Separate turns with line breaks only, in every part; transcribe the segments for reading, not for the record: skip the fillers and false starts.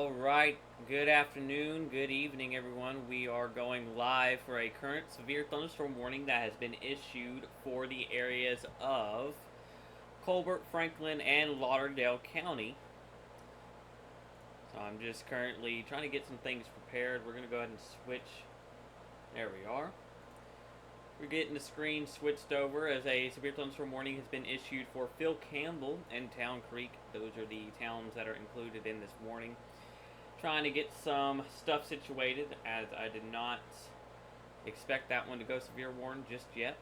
All right, good afternoon, good evening, everyone. We are going live for a current severe thunderstorm warning that has been issued for the areas of Colbert, Franklin, and Lauderdale County. So I'm just currently trying to get some things prepared. We're going to go ahead and switch. There we are. We're getting the screen switched over as a severe thunderstorm warning has been issued for Phil Campbell and Town Creek. Those are the towns that are included in this warning. Trying to get some stuff situated as I did not expect that one to go severe warn just yet.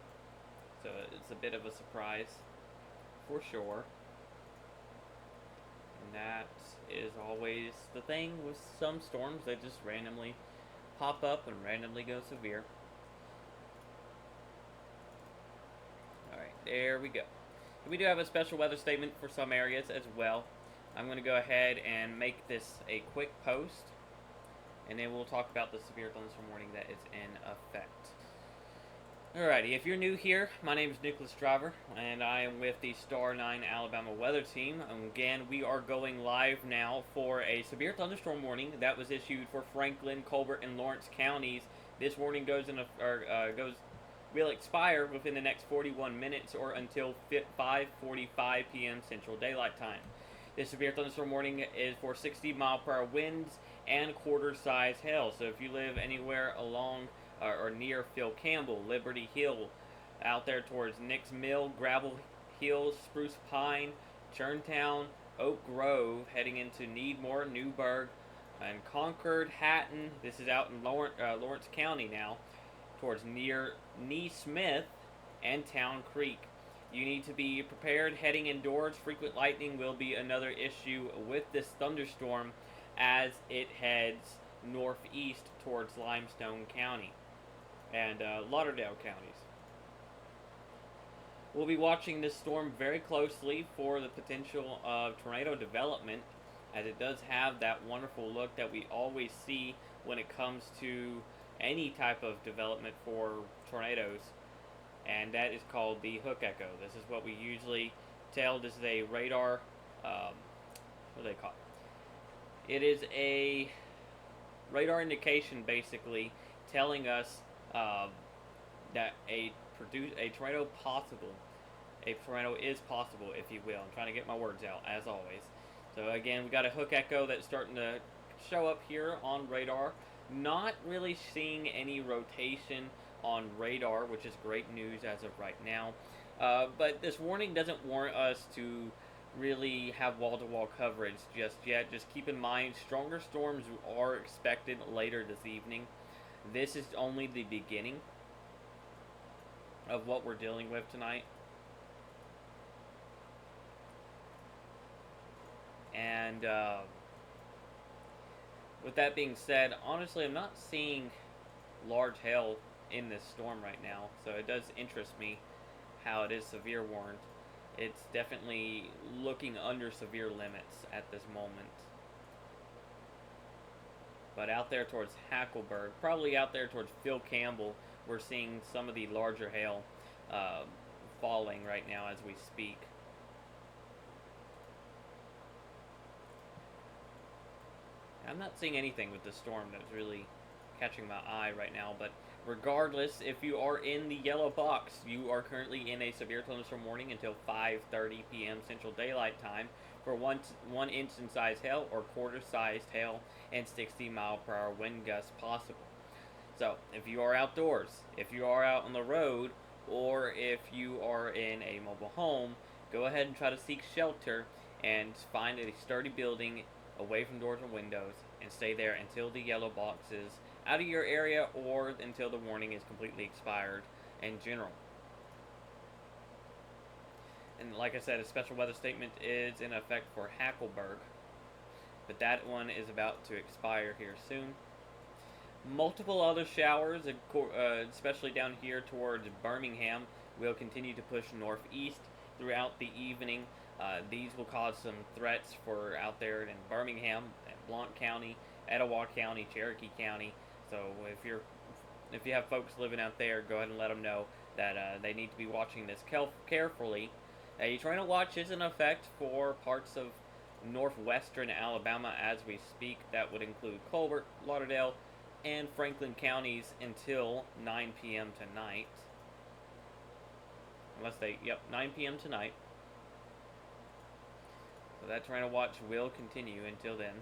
So it's a bit of a surprise for sure. And that is always the thing with some storms, they just randomly pop up and randomly go severe. Alright, there we go. We do have a special weather statement for some areas as well. I'm going to go ahead and make this a quick post, and then we'll talk about the severe thunderstorm warning that is in effect. Alrighty, if you're new here, my name is Nicholas Driver, and I am with the Star 9 Alabama Weather Team. Again, we are going live now for a severe thunderstorm warning that was issued for Franklin, Colbert, and Lawrence counties. This warning will expire within the next 41 minutes or until 5:45 p.m. Central Daylight Time. This severe thunderstorm warning is for 60-mile-per-hour winds and quarter-size hail. So if you live anywhere along or near Phil Campbell, Liberty Hill, out there towards Nicks Mill, Gravel Hills, Spruce Pine, Churntown, Oak Grove, heading into Needmore, Newburgh, and Concord, Hatton. This is out in Lawrence County now, towards near Neesmith and Town Creek. You need to be prepared heading indoors. Frequent lightning will be another issue with this thunderstorm as it heads northeast towards Limestone County and Lauderdale counties. We'll be watching this storm very closely for the potential of tornado development, as it does have that wonderful look that we always see when it comes to any type of development for tornadoes. And that is called the hook echo. This is what we usually tell. This is a radar, what do they call it? It is a radar indication, basically, telling us that a tornado is possible, if you will. I'm trying to get my words out, as always. So again, we got a hook echo that's starting to show up here on radar. Not really seeing any rotation on radar, which is great news as of right now. But this warning doesn't warrant us to really have wall-to-wall coverage just yet. Just keep in mind, stronger storms are expected later this evening. This is only the beginning of what we're dealing with tonight. And with that being said, honestly, I'm not seeing large hail in this storm right now, so it does interest me how it is severe warned. It's definitely looking under severe limits at this moment. But out there towards Hackleburg, probably out there towards Phil Campbell, we're seeing some of the larger hail falling right now as we speak. I'm not seeing anything with the storm that's really catching my eye right now, but regardless, if you are in the yellow box, you are currently in a severe thunderstorm warning until 5:30 p.m. Central Daylight Time for 1 inch in size hail or quarter-sized hail and 60-mile-per-hour wind gusts possible. So, if you are outdoors, if you are out on the road, or if you are in a mobile home, go ahead and try to seek shelter and find a sturdy building away from doors and windows and stay there until the yellow box is out of your area or until the warning is completely expired in general. And like I said, a special weather statement is in effect for Hackleburg, but that one is about to expire here soon. Multiple other showers, especially down here towards Birmingham, will continue to push northeast throughout the evening. These will cause some threats for out there in Birmingham, Blount County, Etowah County, Cherokee County. So if you have folks living out there, go ahead and let them know that they need to be watching this carefully. A tornado watch is in effect for parts of northwestern Alabama as we speak. That would include Colbert, Lauderdale, and Franklin counties until 9 p.m. tonight. Yep, 9 p.m. tonight. So that tornado watch will continue until then.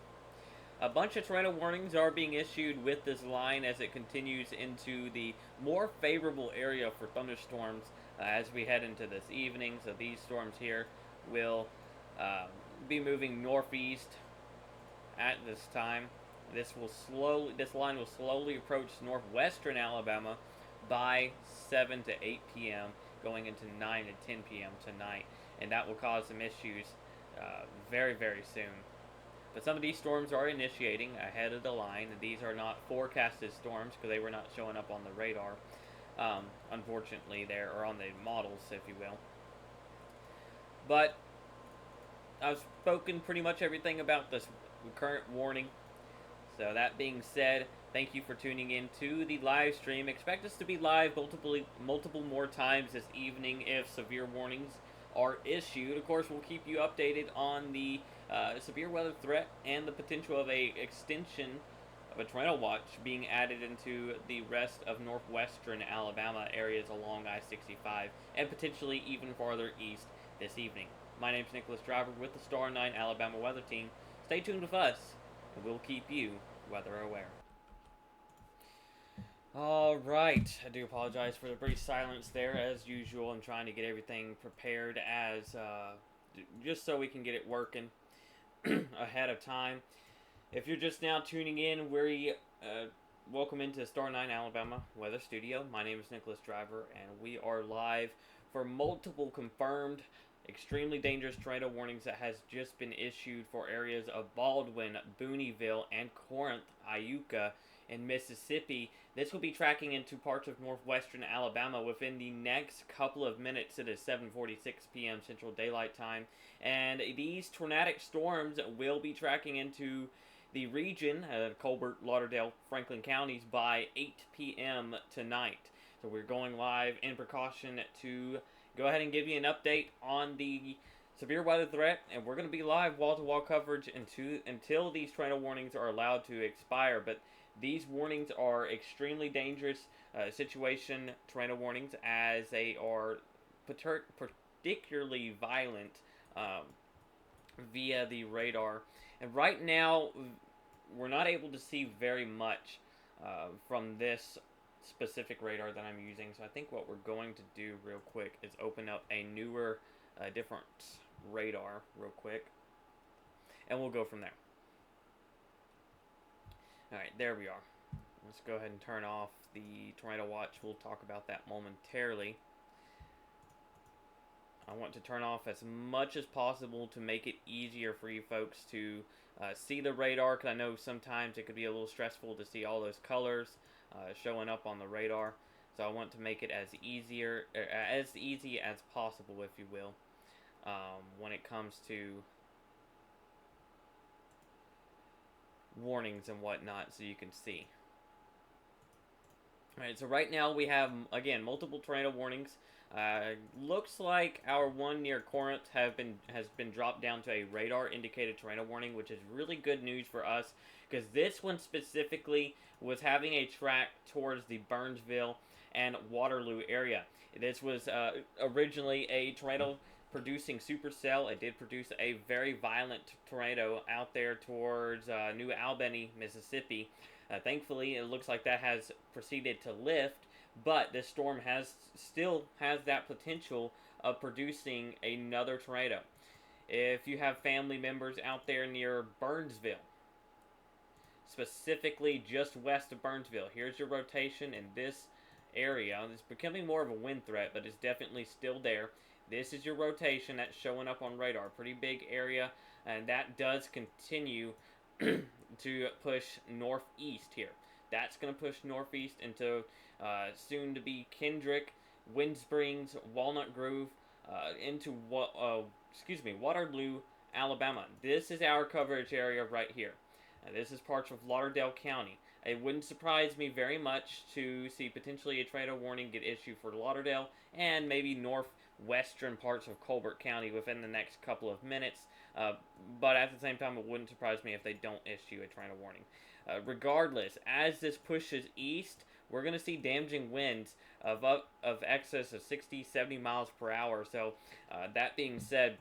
A bunch of tornado warnings are being issued with this line as it continues into the more favorable area for thunderstorms as we head into this evening. So these storms here will be moving northeast at this time. This line will slowly approach northwestern Alabama by 7 to 8 p.m., going into 9 to 10 p.m. tonight, and that will cause some issues very, very soon. But some of these storms are initiating ahead of the line. These are not forecasted storms because they were not showing up on the radar, unfortunately, or on the models, if you will. But I've spoken pretty much everything about this current warning. So that being said, thank you for tuning in to the live stream. Expect us to be live multiple more times this evening if severe warnings are issued. Of course, we'll keep you updated on the severe weather threat and the potential of a extension of a tornado watch being added into the rest of northwestern Alabama areas along I-65 and potentially even farther east this evening. My name's Nicholas Driver with the Star 9 Alabama Weather Team. Stay tuned with us, and we'll keep you weather aware. Alright, I do apologize for the brief silence there. As usual, I'm trying to get everything prepared as just so we can get it working ahead of time. If you're just now tuning in, welcome into Star 9 Alabama Weather Studio. My name is Nicholas Driver, and we are live for multiple confirmed extremely dangerous tornado warnings that has just been issued for areas of Baldwin, Booneyville, and Corinth, Iuka, in Mississippi. This will be tracking into parts of northwestern Alabama within the next couple of minutes. It is 7:46 p.m. Central Daylight Time, and these tornadic storms will be tracking into the region, Colbert, Lauderdale, Franklin counties, by 8 p.m. tonight. So we're going live in precaution to go ahead and give you an update on the severe weather threat, and we're going to be live wall-to-wall coverage until these tornado warnings are allowed to expire. But these warnings are extremely dangerous situation tornado warnings, as they are particularly violent via the radar. And right now, we're not able to see very much from this specific radar that I'm using. So I think what we're going to do real quick is open up a newer, different radar real quick, and we'll go from there. Alright, there we are. Let's go ahead and turn off the tornado watch. We'll talk about that momentarily. I want to turn off as much as possible to make it easier for you folks to see the radar, because I know sometimes it could be a little stressful to see all those colors showing up on the radar. So I want to make it as easy as possible, if you will, when it comes to warnings and whatnot, so you can see. Alright, so right now we have, again, multiple tornado warnings. Looks like our one near Corinth has been dropped down to a radar indicated tornado warning, which is really good news for us, because this one specifically was having a track towards the Burnsville and Waterloo area. This was originally a tornado producing supercell. It did produce a very violent tornado out there towards New Albany, Mississippi. Thankfully, it looks like that has proceeded to lift, but this storm still has that potential of producing another tornado. If you have family members out there near Burnsville, specifically just west of Burnsville, here's your rotation in this area. It's becoming more of a wind threat, but it's definitely still there. This is your rotation that's showing up on radar. Pretty big area, and that does continue to push northeast here. That's going to push northeast into soon to be Kendrick, Wind Springs, Walnut Grove, into Waterloo, Alabama. This is our coverage area right here. This is parts of Lauderdale County. It wouldn't surprise me very much to see potentially a tornado warning get issued for Lauderdale and maybe western parts of Colbert County within the next couple of minutes. Uh, but at the same time, it wouldn't surprise me if they don't issue a tornado warning. Regardless, as this pushes east, we're going to see damaging winds of excess of 60, 70 miles per hour. So, that being said,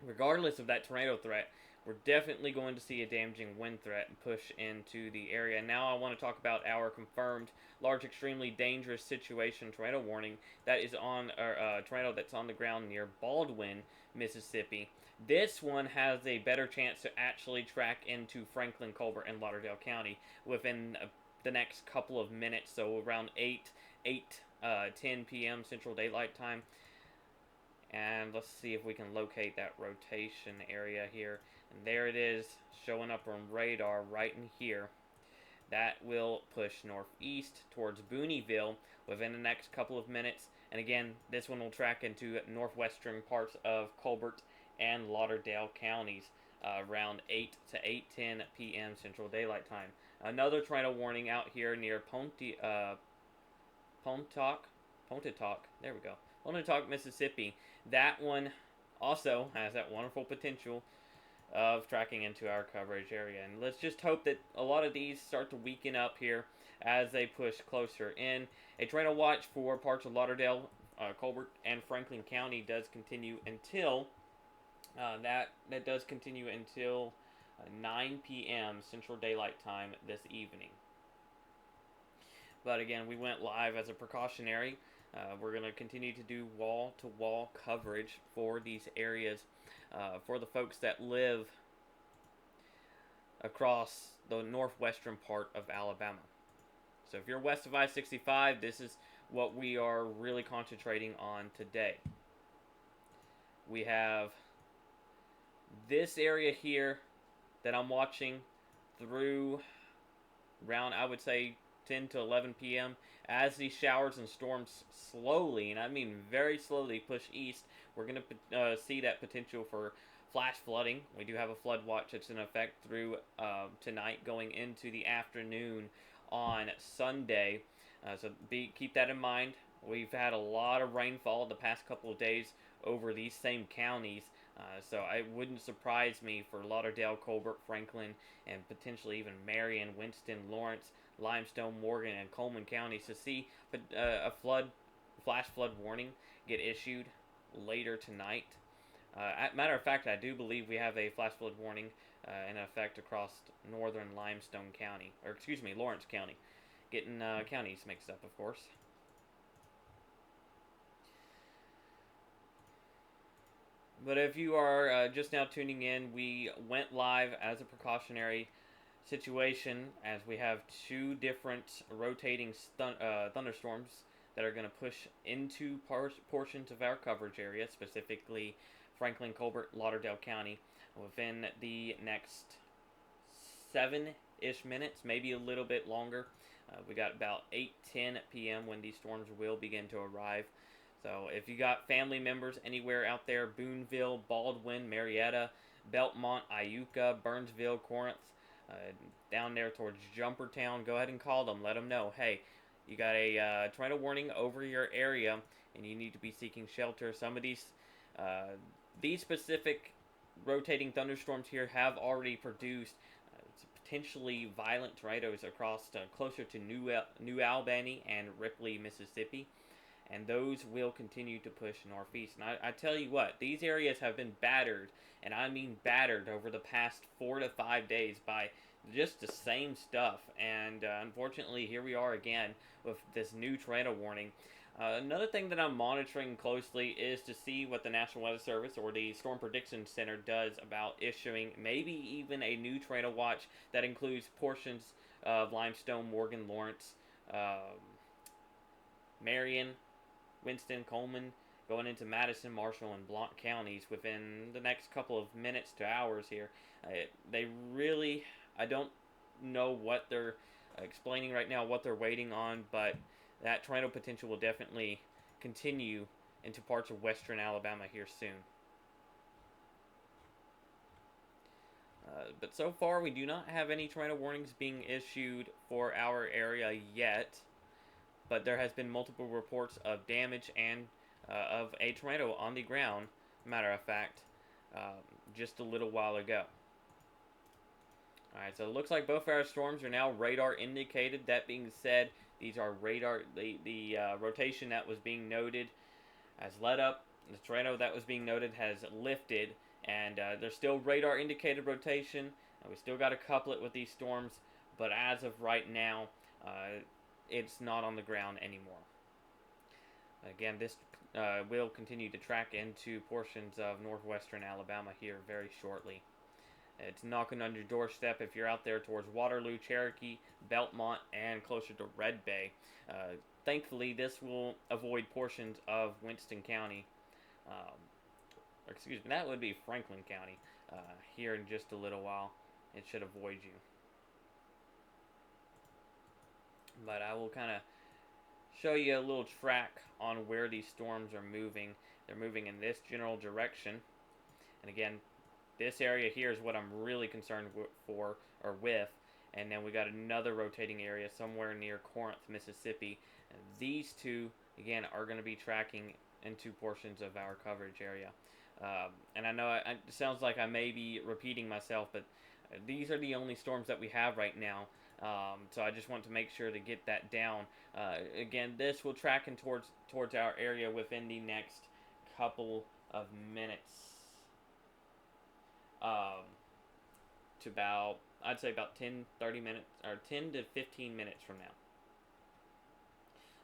regardless of that tornado threat, we're definitely going to see a damaging wind threat and push into the area. Now I want to talk about our confirmed large extremely dangerous situation tornado warning that is on a tornado that's on the ground near Baldwin, Mississippi. This one has a better chance to actually track into Franklin, Colbert, and Lauderdale County within the next couple of minutes, so around 10 p.m. Central Daylight Time. And let's see if we can locate that rotation area here. And there it is, showing up on radar right in here. That will push northeast towards Booneyville within the next couple of minutes. And again, this one will track into northwestern parts of Colbert and Lauderdale counties around 8 to 8:10 p.m. Central Daylight Time. Another tornado warning out here near Pontotoc. There we go. Pontotoc, Mississippi. That one also has that wonderful potential of tracking into our coverage area. And let's just hope that a lot of these start to weaken up here as they push closer in. A tornado watch for parts of Lauderdale, Colbert, and Franklin County does continue until that does continue until 9 p.m. Central Daylight Time this evening. But again, we went live as a precautionary. We're going to continue to do wall-to-wall coverage for these areas for the folks that live across the northwestern part of Alabama. So if you're west of I-65, this is what we are really concentrating on today. We have this area here that I'm watching through around, I would say, 10 to 11 p.m. As these showers and storms slowly, and I mean very slowly, push east, we're going to see that potential for flash flooding. We do have a flood watch that's in effect through tonight going into the afternoon on Sunday. So keep that in mind. We've had a lot of rainfall the past couple of days over these same counties. So it wouldn't surprise me for Lauderdale, Colbert, Franklin, and potentially even Marion, Winston, Lawrence, Limestone, Morgan, and Coleman counties to see a flash flood warning get issued later tonight. Matter of fact, I do believe we have a flash flood warning in effect across northern Limestone County, or excuse me, Lawrence County. Getting counties mixed up, of course. But if you are just now tuning in, we went live as a precautionary situation as we have two different rotating thunderstorms that are going to push into portions of our coverage area, specifically Franklin, Colbert, Lauderdale County, within the next 7-ish minutes, maybe a little bit longer. We got about 8:10 p.m. when these storms will begin to arrive. So if you got family members anywhere out there, Boonville, Baldwin, Marietta, Belmont, Iuka, Burnsville, Corinth, down there towards Jumpertown, go ahead and call them. Let them know, hey, you got a tornado warning over your area and you need to be seeking shelter. Some of these specific rotating thunderstorms here have already produced potentially violent tornadoes across closer to New Albany and Ripley, Mississippi. And those will continue to push northeast. And I tell you what, these areas have been battered, and I mean battered, over the past 4 to 5 days by just the same stuff. And unfortunately, here we are again with this new tornado warning. Another thing that I'm monitoring closely is to see what the National Weather Service or the Storm Prediction Center does about issuing maybe even a new tornado watch that includes portions of Limestone, Morgan, Lawrence, Marion, Winston, Coleman, going into Madison, Marshall, and Blount counties within the next couple of minutes to hours here. They really, I don't know what they're explaining right now, what they're waiting on, but that tornado potential will definitely continue into parts of western Alabama here soon. But so far, we do not have any tornado warnings being issued for our area yet. But there has been multiple reports of damage and of a tornado on the ground, matter of fact, um, just a little while ago. Alright, so it looks like both our storms are now radar indicated. That being said, these are radar, the rotation that was being noted has let up. The tornado that was being noted has lifted, and there's still radar indicated rotation. We still got to couple it with these storms, but as of right now, it's not on the ground anymore. Again, this will continue to track into portions of northwestern Alabama here very shortly. It's knocking on your doorstep if you're out there towards Waterloo, Cherokee, Belmont, and closer to Red Bay. Thankfully, this will avoid portions of Winston County. Um, or excuse me, that would be Franklin County here in just a little while. It should avoid you. But I will kind of show you a little track on where these storms are moving. They're moving in this general direction. And again, this area here is what I'm really concerned with. And then we got another rotating area somewhere near Corinth, Mississippi. And these two, again, are going to be tracking into portions of our coverage area. And I know it sounds like I may be repeating myself, but these are the only storms that we have right now. So I just want to make sure to get that down. Again, this will track in towards our area within the next couple of minutes. To about, I'd say about 10, 30 minutes, or 10 to 15 minutes from now.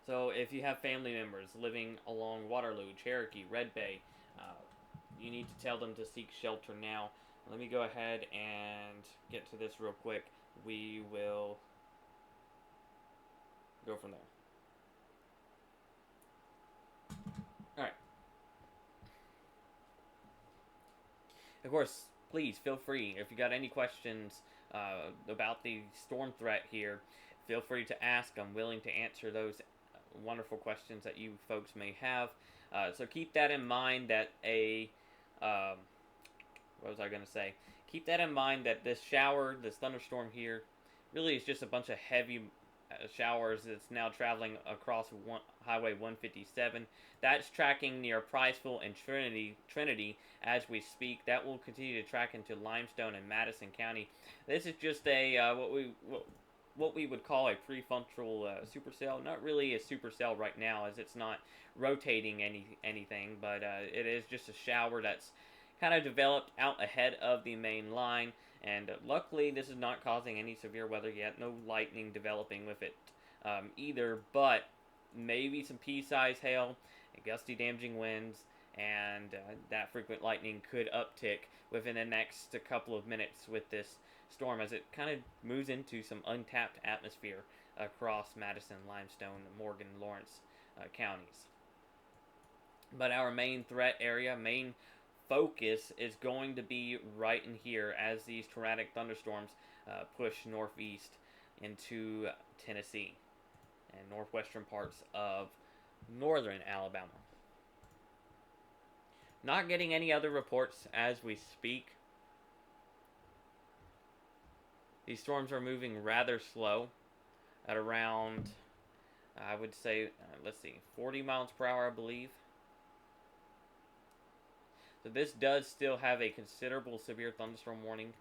So if you have family members living along Waterloo, Cherokee, Red Bay, you need to tell them to seek shelter now. Let me go ahead and get to this real quick. We will go from there. Alright. Of course, please feel free, if you got any questions about the storm threat here, feel free to ask. I'm willing to answer those wonderful questions that you folks may have. So keep that in mind that what was I going to say? Keep that in mind that this thunderstorm here, really is just a bunch of heavy showers that's now traveling across Highway 157. That's tracking near Priceville and Trinity as we speak. That will continue to track into Limestone and Madison County. This is just a what we would call a prefrontal supercell. Not really a supercell right now, as it's not rotating anything, but it is just a shower that's kind of developed out ahead of the main line. And luckily, this is not causing any severe weather yet. No lightning developing with it either, but maybe some pea-sized hail, gusty damaging winds, and that frequent lightning could uptick within the next couple of minutes with this storm as it kind of moves into some untapped atmosphere across Madison, Limestone, Morgan, Lawrence counties. But our main threat area, main focus is going to be right in here as these tornadic thunderstorms push northeast into Tennessee and northwestern parts of northern Alabama. Not getting any other reports as we speak. These storms are moving rather slow at around, I would say, 40 miles per hour, I believe. So this does still have a considerable severe thunderstorm warning.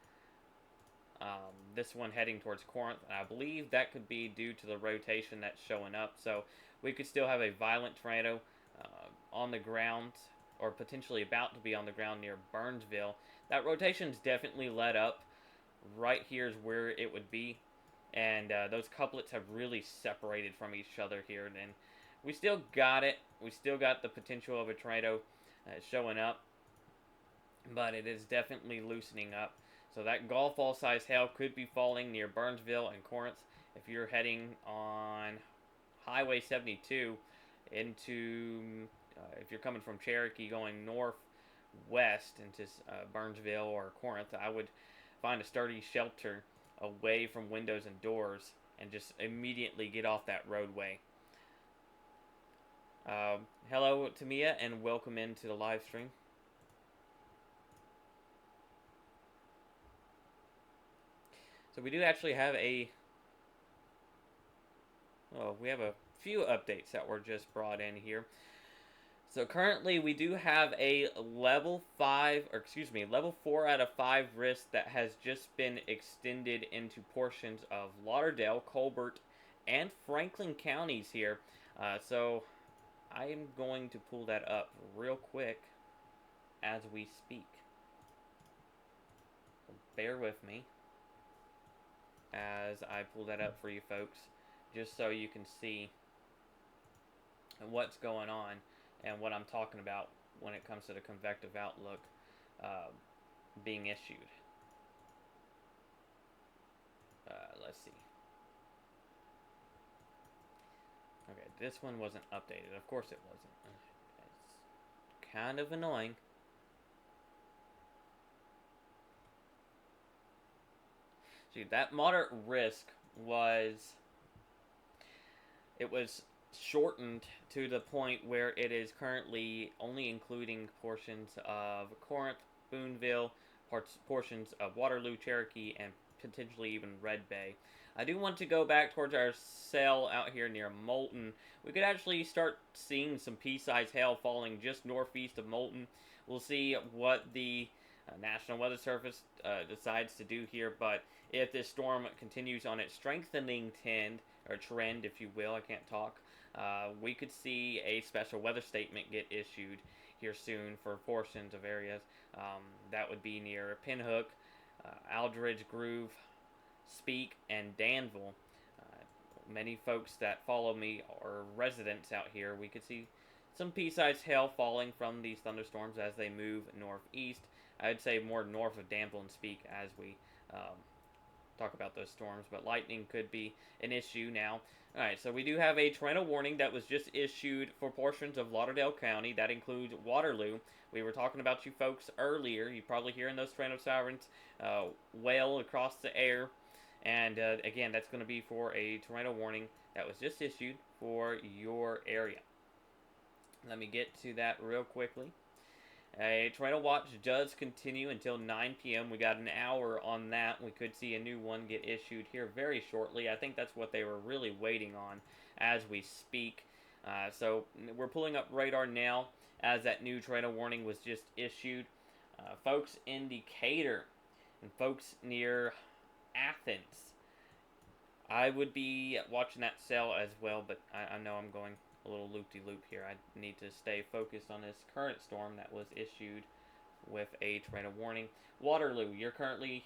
This one heading towards Corinth, and I believe that could be due to the rotation that's showing up. So we could still have a violent tornado on the ground, or potentially about to be on the ground near Burnsville. That rotation's definitely let up. Right here is where it would be, and those couplets have really separated from each other here. And we still got it. We still got the potential of a tornado showing up, but it is definitely loosening up. So that golf ball size hail could be falling near Burnsville and Corinth if you're heading on Highway 72 into, if you're coming from Cherokee going northwest into Burnsville or Corinth. I would find a sturdy shelter away from windows and doors and just immediately get off that roadway. Hello, Tamia, and welcome into the live stream. So we do actually have we have a few updates that were just brought in here. So currently we do have a level 5, or excuse me, level 4 out of 5 risk that has just been extended into portions of Lauderdale, Colbert, and Franklin counties here. So I am going to pull that up real quick as we speak. Bear with me as I pull that up for you folks, just so you can see what's going on and what I'm talking about when it comes to the convective outlook uh, being issued. Let's see. Okay, this one wasn't updated. Of course it wasn't. It's kind of annoying. See, that moderate risk was, it was shortened to the point where it is currently only including portions of Corinth, Boonville, portions of Waterloo, Cherokee, and potentially even Red Bay. I do want to go back towards our cell out here near Moulton. We could actually start seeing some pea-sized hail falling just northeast of Moulton. We'll see what the National Weather Service decides to do here, but if this storm continues on its strengthening trend, if you will, I can't talk, we could see a special weather statement get issued here soon for portions of areas. That would be near Pinhook, Aldridge Groove, Speak, and Danville. Many folks that follow me are residents out here. We could see some pea-sized hail falling from these thunderstorms as they move northeast. I would say more north of Danville and Speak as we talk about those storms, but lightning could be an issue now. Alright, so we do have a tornado warning that was just issued for portions of Lauderdale County. That includes Waterloo. We were talking about you folks earlier. You're probably hearing those tornado sirens wail across the air. And again, that's going to be for a tornado warning that was just issued for your area. Let me get to that real quickly. A tornado watch does continue until 9 p.m. We got an hour on that. We could see a new one get issued here very shortly. I think that's what they were really waiting on as we speak. So we're pulling up radar now as that new tornado warning was just issued. Folks in Decatur and folks near Athens, I would be watching that cell as well, but I know I'm going a little loop-de-loop here. I need to stay focused on this current storm that was issued with a tornado warning. Waterloo, you're currently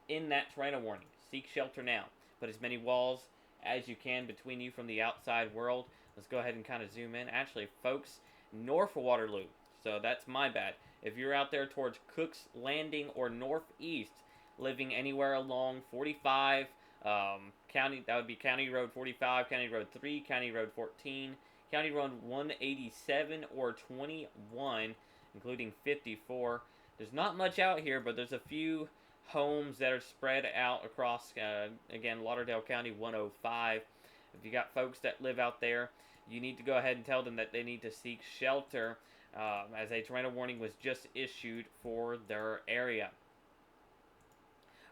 in that tornado warning. Seek shelter now. Put as many walls as you can between you from the outside world. Let's go ahead and kind of zoom in. Actually, folks, north of Waterloo, so that's my bad. If you're out there towards Cook's Landing or northeast, living anywhere along 45, county, that would be County Road 45, County Road 3, County Road 14, County Road 187 or 21, including 54. There's not much out here, but there's a few homes that are spread out across, again, Lauderdale County 105. If you got folks that live out there, you need to go ahead and tell them that they need to seek shelter, as a tornado warning was just issued for their area.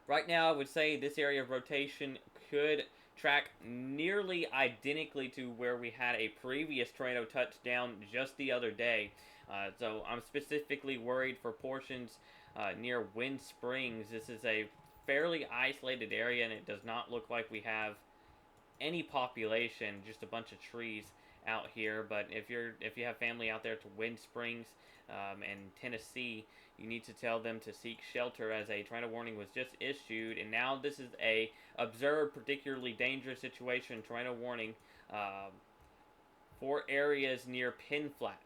Right now, I would say this area of rotation could track nearly identically to where we had a previous tornado touchdown just the other day. So I'm specifically worried for portions near Wind Springs. This is a fairly isolated area, and it does not look like we have any population, just a bunch of trees out here. But if you have family out there to Wind Springs and Tennessee, you need to tell them to seek shelter as a tornado warning was just issued, and now this is a observed particularly dangerous situation tornado warning for areas near Penn Flat.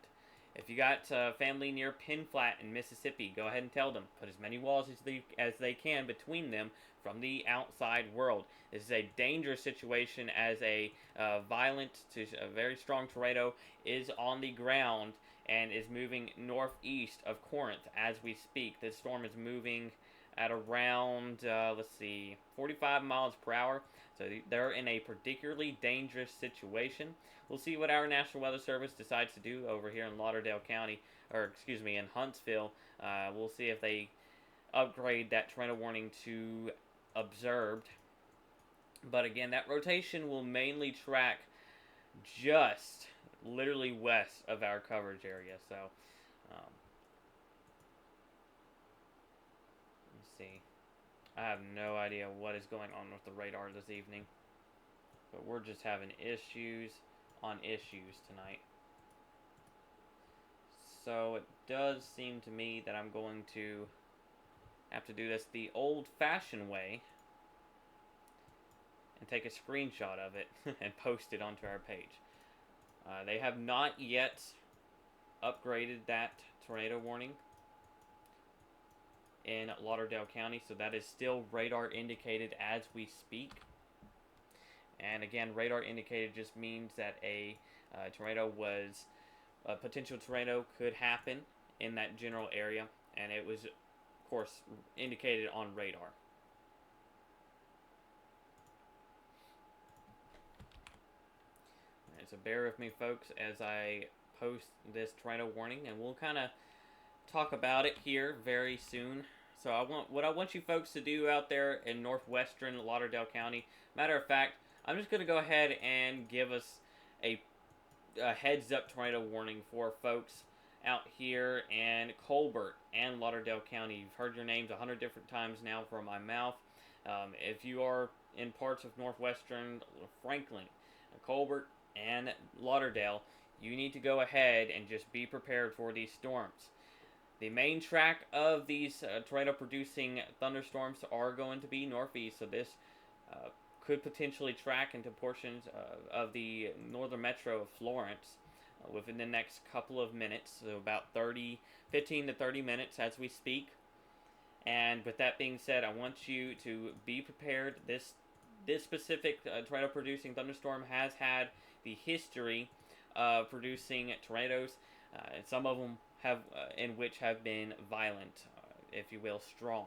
If you got family near Penn Flat in Mississippi, go ahead and tell them. Put as many walls as they can between them from the outside world. This is a dangerous situation as a violent to a very strong tornado is on the ground and is moving northeast of Corinth as we speak. This storm is moving at around, 45 miles per hour. So they're in a particularly dangerous situation. We'll see what our National Weather Service decides to do over here in Lauderdale County, or excuse me, in Huntsville. We'll see if they upgrade that tornado warning to observed. But again, that rotation will mainly track just literally west of our coverage area. So, let's see. I have no idea what is going on with the radar this evening, but we're just having issues on issues tonight. So it does seem to me that I'm going to have to do this the old-fashioned way and take a screenshot of it and post it onto our page. They have not yet upgraded that tornado warning in Lauderdale County, so that is still radar indicated as we speak. And again, radar indicated just means that a potential tornado could happen in that general area, and it was, of course, indicated on radar. Alright, so bear with me, folks, as I post this tornado warning, and we'll kind of talk about it here very soon. So what I want you folks to do out there in northwestern Lauderdale County. Matter of fact, I'm just going to go ahead and give us a heads up tornado warning for folks out here in Colbert and Lauderdale County. You've heard your names 100 different times now from my mouth. If you are in parts of northwestern Franklin, Colbert, and Lauderdale, you need to go ahead and just be prepared for these storms. The main track of these tornado-producing thunderstorms are going to be northeast, so this could potentially track into portions of the northern metro of Florence within the next couple of minutes, so about 15 to 30 minutes as we speak. And with that being said, I want you to be prepared. This specific tornado-producing thunderstorm has had the history of producing tornadoes. Some of them have, in which have been violent, if you will, strong.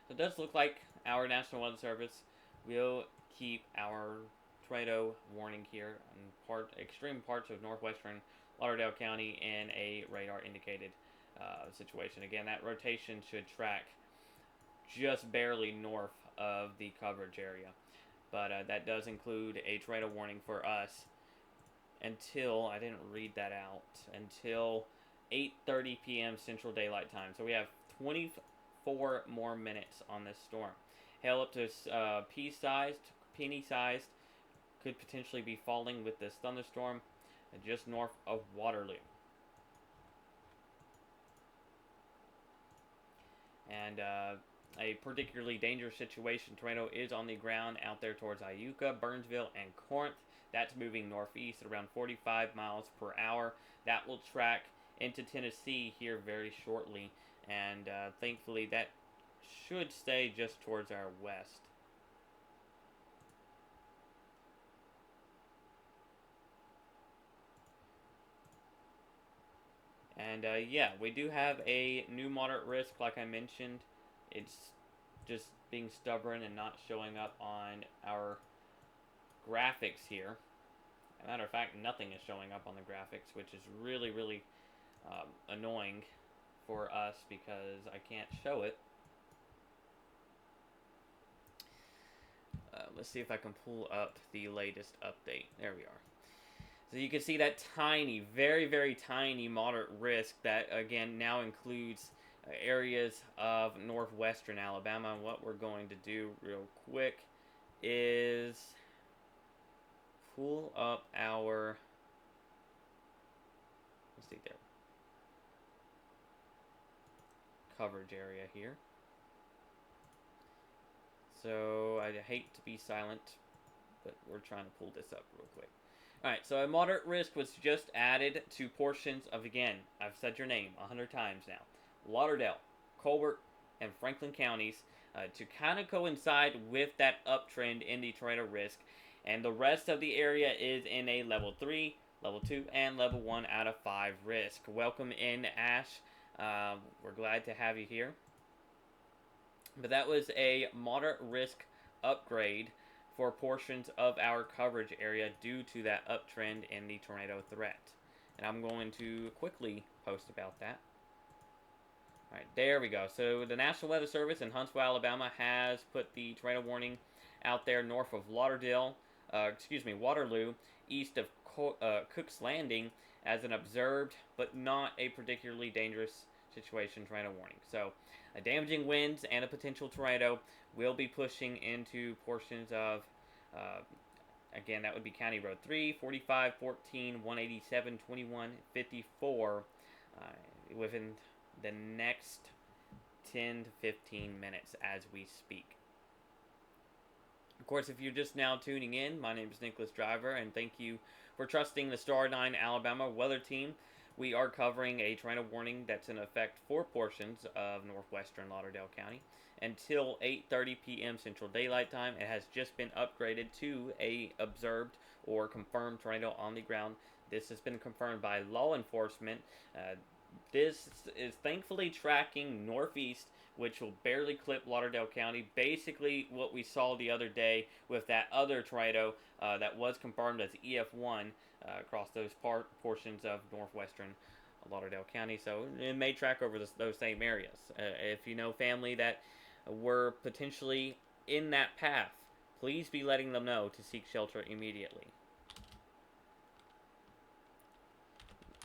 So it does look like our National Weather Service will keep our tornado warning here in extreme parts of northwestern Lauderdale County in a radar indicated situation. Again, that rotation should track just barely north of the coverage area, but that does include a tornado warning for us until, I didn't read that out, until 8:30 p.m. Central Daylight Time. So we have 24 more minutes on this storm. Hail up to pea-sized, penny-sized, could potentially be falling with this thunderstorm just north of Waterloo. And a particularly dangerous situation, tornado is on the ground out there towards Iuka, Burnsville, and Corinth. That's moving northeast at around 45 miles per hour. That will track into Tennessee here very shortly, and thankfully that should stay just towards our west. And yeah, we do have a new moderate risk, like I mentioned. It's just being stubborn and not showing up on our graphics here. As a matter of fact, nothing is showing up on the graphics, which is really, really annoying for us because I can't show it. Let's see if I can pull up the latest update. There we are. So you can see that tiny, very, very tiny moderate risk that, again, now includes areas of northwestern Alabama. And what we're going to do real quick is pull up our, let's see there, coverage area here. So I hate to be silent, but we're trying to pull this up real quick. Alright, so a moderate risk was just added to portions of, again, I've said your name 100 times now, Lauderdale, Colbert, and Franklin counties to kind of coincide with that uptrend in the tornado risk. And the rest of the area is in a level 3, level 2, and level 1 out of 5 risk. Welcome in, Ash. We're glad to have you here. But that was a moderate risk upgrade for portions of our coverage area due to that uptrend in the tornado threat. And I'm going to quickly post about that. Alright, there we go. So the National Weather Service in Huntsville, Alabama has put the tornado warning out there north of Lauderdale Waterloo, east of Cook's Landing, as an observed but not a particularly dangerous situation tornado warning. So, damaging winds and a potential tornado will be pushing into portions of, uh, again, that would be County Road 3, 45, 14, 187, 21, 54, within the next 10 to 15 minutes as we speak. Of course, if you're just now tuning in, my name is Nicholas Driver, and thank you for trusting the Star 9 Alabama weather team. We are covering a tornado warning that's in effect for portions of northwestern Lauderdale County until 8:30 p.m. Central Daylight Time. It has just been upgraded to a observed or confirmed tornado on the ground. This has been confirmed by law enforcement. This is thankfully tracking northeast, which will barely clip Lauderdale County. Basically, what we saw the other day with that other tornado that was confirmed as EF1 across those portions of northwestern Lauderdale County. So it may track over those same areas. If you know family that were potentially in that path, please be letting them know to seek shelter immediately.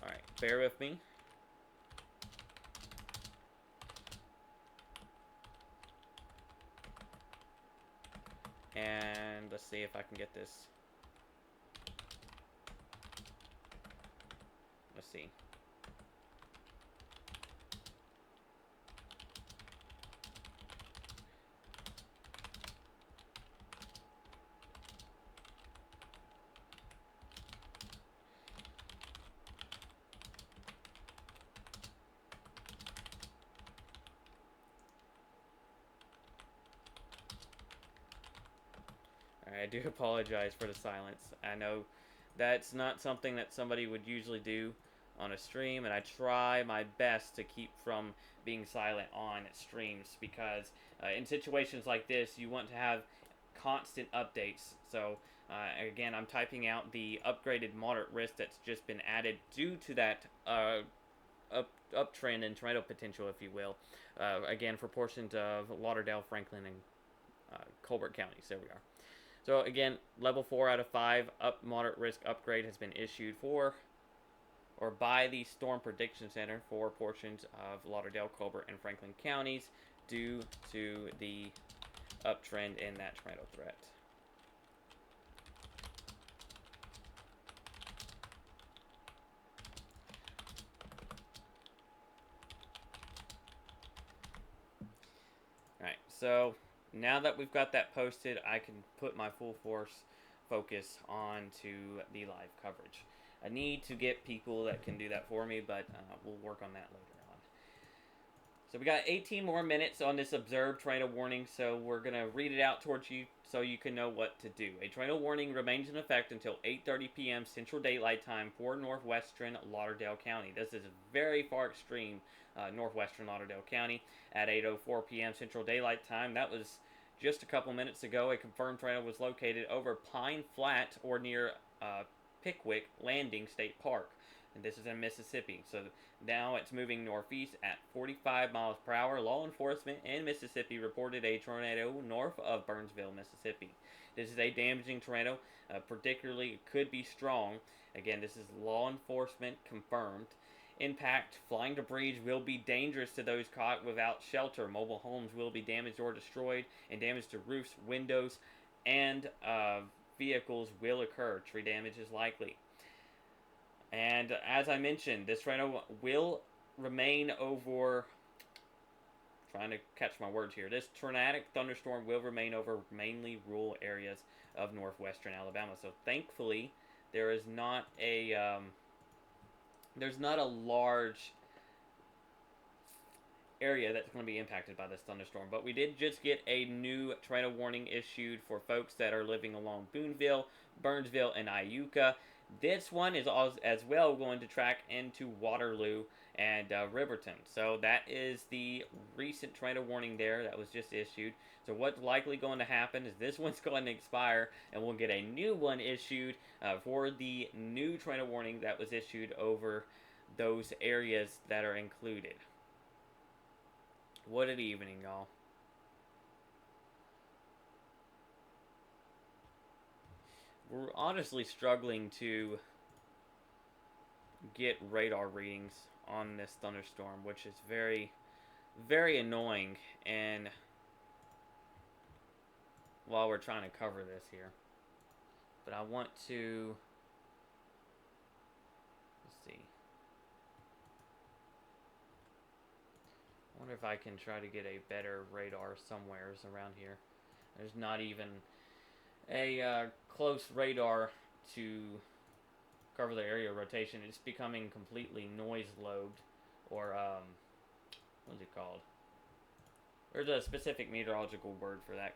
Alright, bear with me. And let's see if I can get this. Let's see. I do apologize for the silence. I know that's not something that somebody would usually do on a stream, and I try my best to keep from being silent on streams because in situations like this, you want to have constant updates. So, again, I'm typing out the upgraded moderate risk that's just been added due to that uptrend in tornado potential, if you will. Again, for portions of Lauderdale, Franklin, and Colbert counties. There we are. So again, level 4 out of 5 moderate risk upgrade has been issued for or by the Storm Prediction Center for portions of Lauderdale, Colbert, and Franklin counties due to the uptrend in that tornado threat. Alright, so now that we've got that posted, I can put my full force focus onto the live coverage. I need to get people that can do that for me, but we'll work on that later on. So we got 18 more minutes on this observed tornado warning, so we're going to read it out towards you so you can know what to do. A tornado warning remains in effect until 8:30 p.m. Central Daylight Time for northwestern Lauderdale County. This is very far extreme northwestern Lauderdale County at 8:04 p.m. Central Daylight Time. That was just a couple minutes ago. A confirmed tornado was located over Pine Flat or near Pickwick Landing State Park. And this is in Mississippi. So now it's moving northeast at 45 miles per hour. Law enforcement in Mississippi reported a tornado north of Burnsville, Mississippi. This is a damaging tornado, particularly could be strong. Again, this is law enforcement confirmed. Impact, flying debris will be dangerous to those caught without shelter. Mobile homes will be damaged or destroyed, and damage to roofs, windows, and vehicles will occur. Tree damage is likely. And as I mentioned, this tornado will remain over. Trying to catch my words here. This tornadic thunderstorm will remain over mainly rural areas of northwestern Alabama. So thankfully, there is not a there's not a large area that's going to be impacted by this thunderstorm. But we did just get a new tornado warning issued for folks that are living along Boonville, Burnsville, and Iuka. This one is as well going to track into Waterloo and Riverton. So that is the recent tornado warning there that was just issued. So what's likely going to happen is this one's going to expire and we'll get a new one issued for the new tornado warning that was issued over those areas that are included. What an evening, y'all. We're honestly struggling to get radar readings on this thunderstorm, which is very, very annoying. And while we're trying to cover this here, but I want to, let's see. I wonder if I can try to get a better radar somewheres around here. There's not even a close radar to cover the area of rotation. It's becoming completely noise lobed, or what's it called? There's a specific meteorological word for that.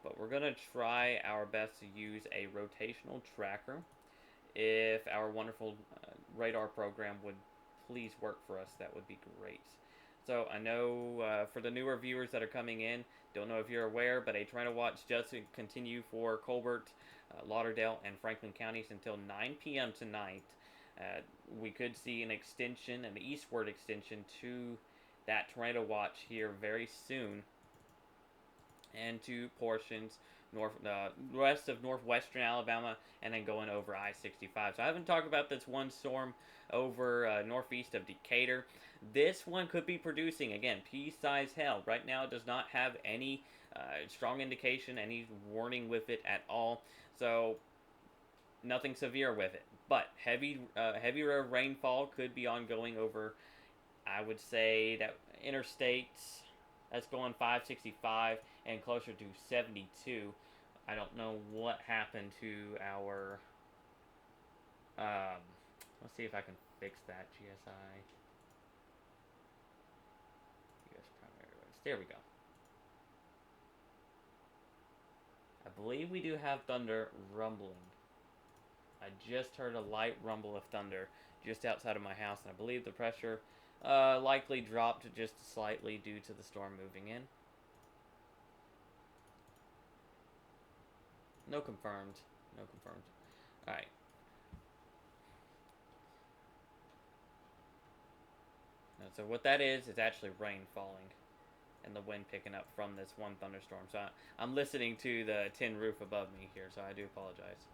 But we're gonna try our best to use a rotational tracker. If our wonderful radar program would please work for us, that would be great. So I know for the newer viewers that are coming in, don't know if you're aware, but a Tornado Watch does continue for Colbert, Lauderdale, and Franklin counties until 9 p.m. tonight. We could see an extension, an eastward extension to that Tornado Watch here very soon, and to portions west of northwestern Alabama, and then going over I-65. So I haven't talked about this one storm over northeast of Decatur. This one could be producing, again, pea-size hail. Right now it does not have any strong indication, any warning with it at all. So nothing severe with it. But heavier rainfall could be ongoing over, I would say, that interstates that's going 565 and closer to 72. I don't know what happened to our. Let's see if I can fix that. GSI. US primary roads. There we go. I believe we do have thunder rumbling. I just heard a light rumble of thunder just outside of my house, and I believe the pressure likely dropped just slightly due to the storm moving in. No confirmed. No confirmed. Alright. So what that is actually rain falling and the wind picking up from this one thunderstorm. So I'm listening to the tin roof above me here, so I do apologize.